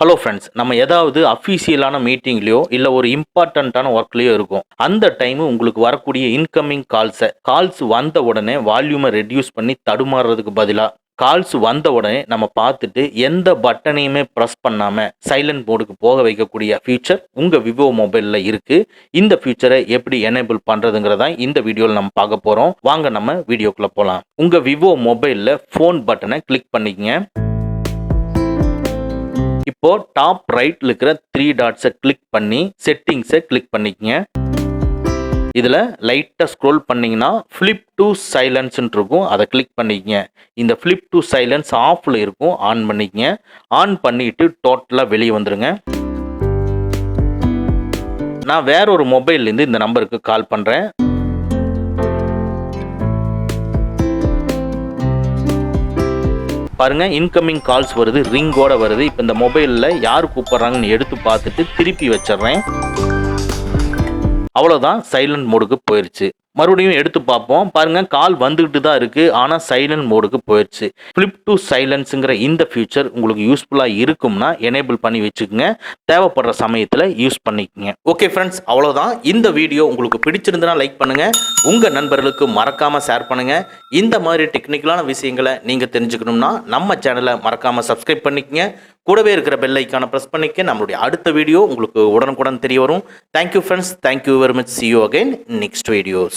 Hello friends, நம்ம ஏதாவது அஃபீஷியலான மீட்டிங்லையோ இல்லை ஒரு இம்பார்ட்டண்ட்டான ஒர்க்லையோ இருக்கும். அந்த டைமு உங்களுக்கு வரக்கூடிய இன்கமிங் கால்ஸ் வந்த உடனே வால்யூமை ரெடியூஸ் பண்ணி தடுமாறுறதுக்கு பதிலாக கால்ஸ் வந்த உடனே நம்ம பார்த்துட்டு எந்த பட்டனையுமே ப்ரெஸ் பண்ணாமல் சைலண்ட் மோடுக்கு போக வைக்கக்கூடிய ஃபியூச்சர் உங்கள் விவோ மொபைலில் இருக்குது. இந்த ஃபியூச்சரை எப்படி எனேபிள் பண்ணுறதுங்கிறதான் இந்த வீடியோவில் நம்ம பார்க்க போகிறோம். வாங்க நம்ம வீடியோக்குள்ளே போகலாம். உங்கள் விவோ மொபைலில் ஃபோன் பட்டனை கிளிக் பண்ணிக்கங்க. இப்போ டாப் ரைட்ல இருக்கிற 3 டாட்ஸை கிளிக் பண்ணி செட்டிங்ஸை கிளிக் பண்ணிக்கங்க. இதில் லைட்டாக ஸ்க்ரோல் பண்ணிங்கன்னா ஃப்ளிப் டு சைலன்ஸ்ன்னு இருக்கும், அதை கிளிக் பண்ணிக்கங்க. இந்த ஃப்ளிப் டு சைலன்ஸ் ஆஃபில் இருக்கும், ஆன் பண்ணிக்கங்க. ஆன் பண்ணிவிட்டு டோட்டலாக வெளியே வந்துடுங்க. நான் வேற ஒரு மொபைல்லேருந்து இந்த நம்பருக்கு கால் பண்ணுறேன். பாருங்க, இன்கமிங் கால்ஸ் வருது, ரிங்கோட வருது. இப்போ இந்த மொபைலில் யார் கூப்பிட்றாங்கன்னு எடுத்து பார்த்துட்டு திருப்பி வச்சிடுறேன். அவ்வளோதான், சைலண்ட் மோடுக்கு போயிடுச்சு. மறுபடியும் எடுத்து பார்ப்போம். பாருங்க, கால் வந்துகிட்டு தான் இருக்கு, ஆனால் சைலண்ட் மோடுக்கு போயிடுச்சு. ஃப்ளிப் டு சைலன்ஸுங்கிற இந்த ஃபியூச்சர் உங்களுக்கு யூஸ்ஃபுல்லாக இருக்கும்னா எனேபிள் பண்ணி வச்சுக்கோங்க. தேவைப்படுற சமயத்தில் யூஸ் பண்ணிக்கோங்க. ஓகே ஃப்ரெண்ட்ஸ், அவ்வளோதான். இந்த வீடியோ உங்களுக்கு பிடிச்சிருந்துன்னா லைக் பண்ணுங்க, உங்கள் நண்பர்களுக்கு மறக்காம ஷேர் பண்ணுங்க. இந்த மாதிரி டெக்னிக்கலான விஷயங்களை நீங்கள் தெரிஞ்சுக்கணும்னா நம்ம சேனலை மறக்காம சப்ஸ்கிரைப் பண்ணிக்கங்க. கூடவே இருக்கிற பெல் ஐக்கானை ப்ரெஸ் பண்ணிக்க. நம்மளுடைய அடுத்த வீடியோ உங்களுக்கு உடனுக்குடன் தெரிய வரும். Thank you friends, thank you very much. See you again next videos.